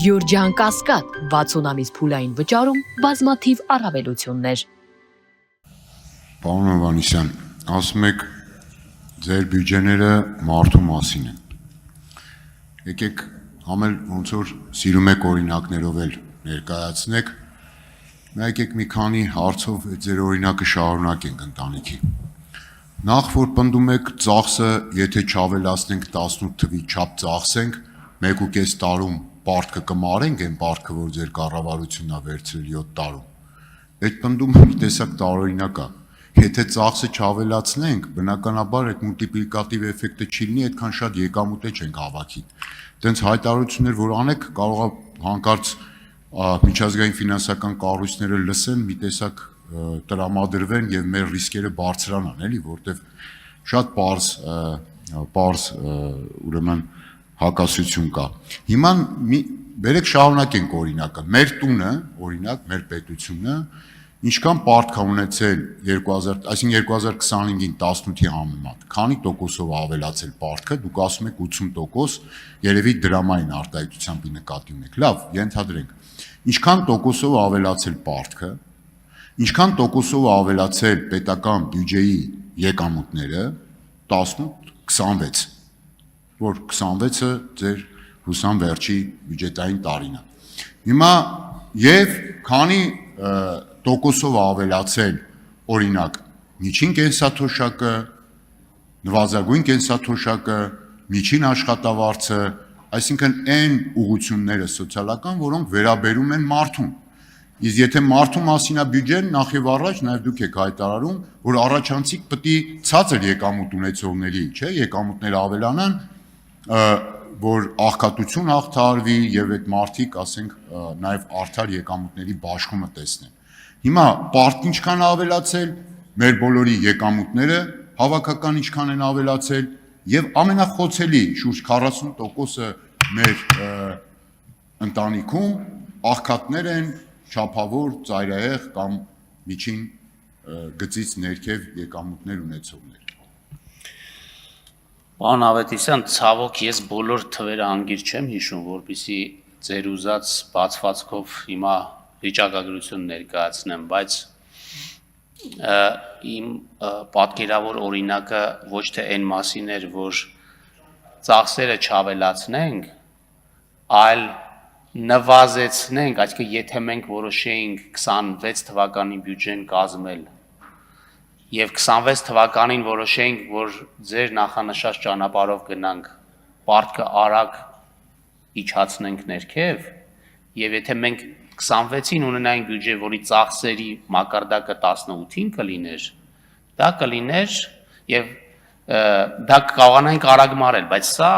Գյուրջան Կասկադ 60 ամիս փուլային վճարում բազմաթիվ առավելություններ։ Պարոն Հովհաննիսյան, ասում եք ձեր բյուջեները մարդու մասին են։ Եկեք համել ոնց որ սիրում եք օրինակներով էլ ներկայացնեք։ Եկեք մի քանի հարցով ձեր օրինակը շարունակենք ընտանիքի։ Նախ որ պնդում եք ծախսը, եթե չավելացնենք 18 թվի չափ ծախսենք, 1.5 տարում պարտքը կմարենք այն պարտքը, որ ձեր կառավարությունն է վերցրել 7 տարում։ Այդ պնդումը մի տեսակ տարօրինակ է։ Եթե ծախսը չավելացնենք, բնականաբար այդ մուլտիպլիկատիվ էֆեկտը չի լինի, այդքան շատ եկամուտը չենք հավաքի։ Դենց հայտարարություններ, որ անեք, կարող է հանկարծ միջազգային ֆինանսական կառույցները լսեն, մի տեսակ տրամադրվեն եւ մեր ռիսկերը բարձրանան, էլի, որտեվ շատ պարզ ուրեմն հակասություն կա։ Հիմա բերեք շարունակենք օրինակը։ Մեր տունը, օրինակ, մեր պետությունը ինչքան պարտք է ունեցել 2000, այսինքն 2025-ին 18-ի համեմատ, քանի տոկոսով ավելացել պարտքը, դուք ասում եք 80%, երևի դրամային արտահայտությամբ նկատի ունեք։ Լավ, ենթադրենք։ Ինչքան տոկոսով ավելացել պարտքը, ինչքան տոկոսով ավելացել պետական բյուջեի եկամուտները 18-26, որ 26-ը ձեր հուսամ վերջի բյուջետային տարին է։ Հիմա եւ քանի տոկոսով ավելացել օրինակ միջին կենսաթոշակը, նվազագույն կենսաթոշակը, միջին աշխատավարձը, այսինքն այն ուղղությունները սոցիալական, որոնք վերաբերում են մարդուն։ Իսկ եթե մարդու մասին է բյուջեն, նախ եւ առաջ նաեւ դուք եք հայտարարում, որ առաջանցիկ պետք է ցածր եկամուտ ունեցողների, չէ, եկամուտները ավելանան, որ աղքատություն հաղթարվի եւ այդ մարդիկ, ասենք, նաեւ արդար եկամուտների բաշխումը տեսնեն։ Հիմա պարտք ինչքան ավելացել, մեր բոլորի եկամուտները հավաքական ինչքան են ավելացել եւ ամենախոցելի շուրջ 40%-ը մեր ընտանիքում աղքատներ են, չափավոր, ծայրահեղ կամ միջին գծից ներքև եկամուտներ ունեցողներ։ Պարոն Ավետիսյան, ցավոք ես բոլոր թվերը անգիր չեմ հիշում, որպեսզի ձեր ուզած բացվածքով հիմա վիճակագրություն ներկայացնեմ, բայց իմ պատկերավոր օրինակը ոչ թե այն մասին էր, որ ծախսերը չավելացնենք, այլ նվազեցնենք, այսինքն եթե մենք որոշեինք 26 թվականի բյուջեն կազմել եւ 26 թվականին որոշեինք, որ ձեր նախանշած ճանապարհով գնանք, պարտքը արագ իջացնենք ներքև, եւ եթե մենք 26-ին ունենայինք բյուջե, որի ծախսերի մակարդակը 18-ին կլիներ, դա կլիներ եւ դա կարողանանք արագ մարել, բայց սա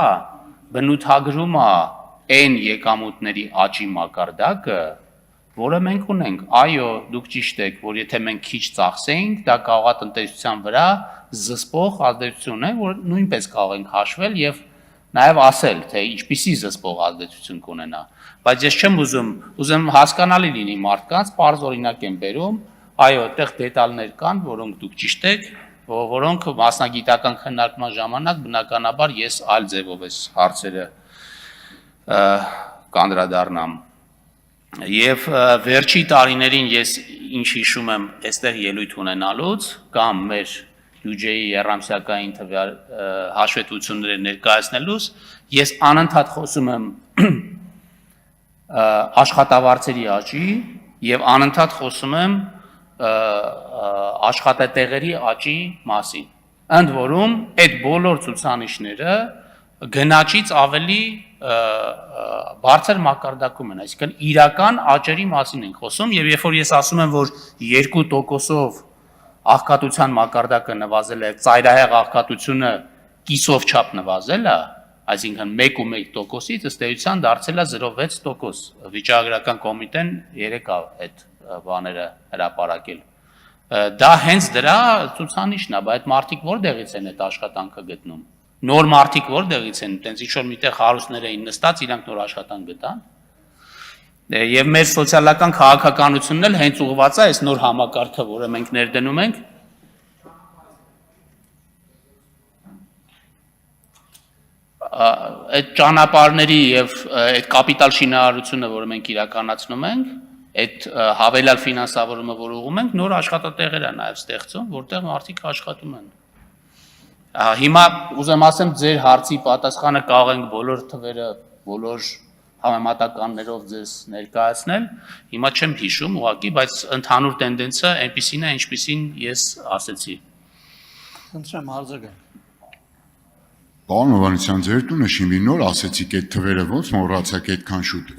բնութագրում է այն եկամուտների աճի մակարդակը, որը մենք ունենք։ Այո, դուք ճիշտ եք, որ եթե մենք քիչ ծախսեինք, դա կարող է տնտեսության վրա զսպող ազդեցություն է, որ նույնպես կարող ենք հաշվել եւ նաեւ ասել, թե ինչպիսի զսպող ազդեցություն կունենա։ Բայց ես չեմ ուզում հասկանալի լինի մարդկանց, պարզ օրինակ եմ բերում, այո, այդտեղ դետալներ կան, որոնք դուք ճիշտ եք, որոնք մասնագիտական քննարկման ժամանակ բնականաբար ես այլ ձևով այս հարցերը կանդրադառնամ։ Եվ վերջի տարիներին ես ինչ հիշում եմ այստեղ ելույթ ունենալուց կամ մեր բյուջեի երամսյակային հաշվետվությունները ներկայացնելուց, ես անընդհատ խոսում եմ աշխատավարձերի աճի եւ անընդհատ խոսում եմ աշխատատեղերի աճի մասին։ Ընդ որում այդ բոլոր ցուցանիշները գնաճից ավելի բարձր մակարդակում են, այսինքն իրական աճերի մասին ենք խոսում եւ երբ որ ես ասում եմ, որ 2%-ով աղքատության մակարդակը նվազել է, ծայրահեղ աղքատությունը կիսով չափ նվազել է, այսինքն 1.1%-ից ըստ էության դարձել է 0.6%։ Վիճակագրական կոմիտեն երեք այդ բաները հրապարակել։ Դա հենց դրա ցուցանիշն է, բայց մարդիկ որտեղից են այդ աշխատանքը գտնում։ Նոր մարդիկ որտեղից են, տենց ինչ-որ միտեղ հարուստներ էին նստած, իրանք նոր աշխատանք գտան։ Եվ մեր սոցիալական քաղաքականությունն էլ հենց ուղղված է այս նոր համակարգը, որը մենք ներդնում ենք։ այդ ճանապարհների եւ այդ կապիտալ շինարարությունը, որը մենք իրականացնում ենք, այդ հավելյալ ֆինանսավորումը, որ ուղղում ենք, նոր աշխատատեղեր է նաեւ ստեղծում, որտեղ մարդիկ աշխատում են։ Հիմա ուզեմ ասեմ, ձեր հարցի պատասխանը կարող ենք բոլոր թվերը, բոլոր համեմատականներով ձեզ ներկայացնել, հիմա չեմ հիշում ուղղակի, բայց ընդհանուր տենդենսը այնպիսին է, ինչպիսին ես ասեցի։ Խնդրեմ արձագանք։ Պարոն Հովհաննիսյան, ձեր տունը շինվի, նոր ասեցիք այդ թվերը, ոնց մոռացաք այդքան շուտ։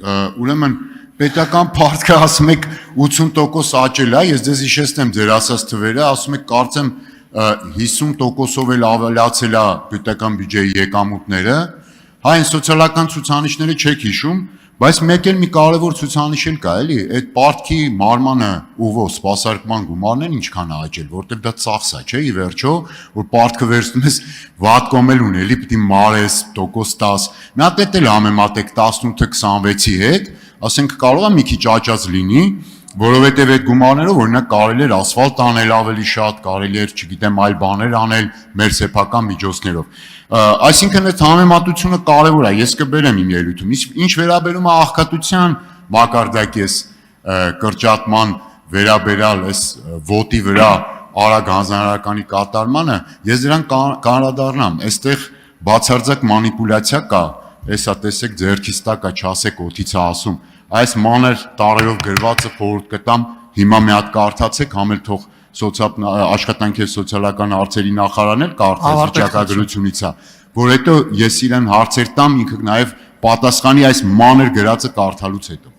Ուրեմն պետական պարտքը ասում եք 80% աճել է, ես ձեզ հիշեցնեմ ձեր ասած թվերը, ասում եք կարծեմ 50%-ով էլ ավելացել է պետական բյուջեի եկամուտները, այն սոցիալական ցուցանիշները չեք հիշում, բայց մեկ էլ մի կարևոր ցուցանիշ էլ կա, էլի, այդ պարտքի մարմանը ուղղով սպասարկման գումարներն ինչքան է աճել, որտեղ դա ծախս է, չէ՞, ի վերջո, որ պարտքը վերցնում ես վատ կոմել ունելի, պիտի մարես %10, մի հատ էլ համեմատեք 18-26-ի հետ, ասենք կարող է մի քիչ աճած լինի, որովհետև այդ գումարներով օրինակ կարելի էր ասֆալտ անել ավելի շատ, կարելի էր, չգիտեմ, այլ բաներ անել մեր սեփական միջոցներով։ Այսինքն այդ համեմատությունը կարևոր է, ես կբերեմ իմ ելույթում։ Ինչ վերաբերում է աղքատության մակարդակի կրճատման վերաբերյալ այս ոտի վրա արագ հանձնարարականի կատարմանը, ես դրան կանդրադառնամ, այստեղ բացարձակ մանիպուլյացիա կա, հեսա տեսեք ձեռքից տակ է, չասեք օդից է ասում, այս մանր տարերով գրվածը խորհուրդ կտամ, հիմա մի հատ կարդացեք, համ էլ թող աշխատանքի և սոցիալական հարցերի նախարարն էլ կարդաց վիճակագրությունից է, որ հետո ես իրեն հարցեր տամ, ինքը նաև պատասխանի այս մանր գրածը կարդալուց հետո։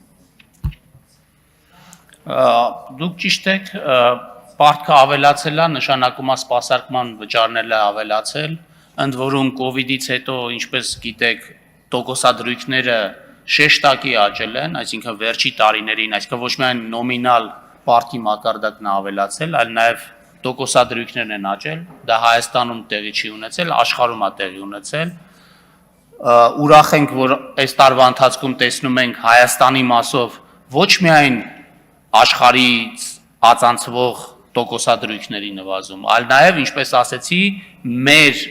Դուք ճիշտ եք, պարտքը ավելացել է, նշանակում է սպասարկման վճարներն ավելացել, ընդ որում կովիդից հետո, ինչպես գիտեք, տոկոսադրույքները շեշտակի աճել են, այսինքն վերջի տարիներին, այսինքն ոչ միայն նոմինալ պարտքի մակարդակն ավելացել, այլ նաև տոկոսադրույքներն են աճել, դա Հայաստանում տեղի չի ունեցել, աշխարհում է տեղի ունեցել։ Ուրախ ենք, որ այս տարվա ընթացքում տեսնում ենք Հայաստանի մասով ոչ միայն աշխարհից ածանցվող տոկոսադրույքների նվազում, այլ նաև, ինչպես ասեցի, մեր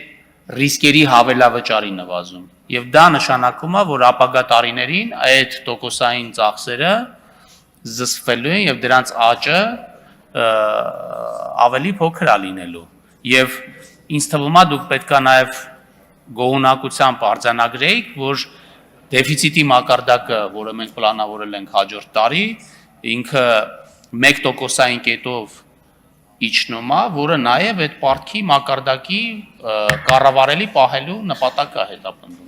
ռիսկերի հավելավճարի նվազում։ Եվ դա նշանակում է, որ ապագա տարիներին այդ տոկոսային ծախսերը զսպվելու են եւ դրանց աճը ավելի փոքր է լինելու։ Եվ ինձ թվում է դուք պետքա նաեւ գոհունակությամբ արձանագրեիք, որ դեֆիցիտի մակարդակը, որը մենք պլանավորել ենք հաջորդ տարի, ինքը 1% կետով իջնում է, որը նաև այդ պարտքի մակարդակի կառավարելի պահելու նպատակ է հետապնդում։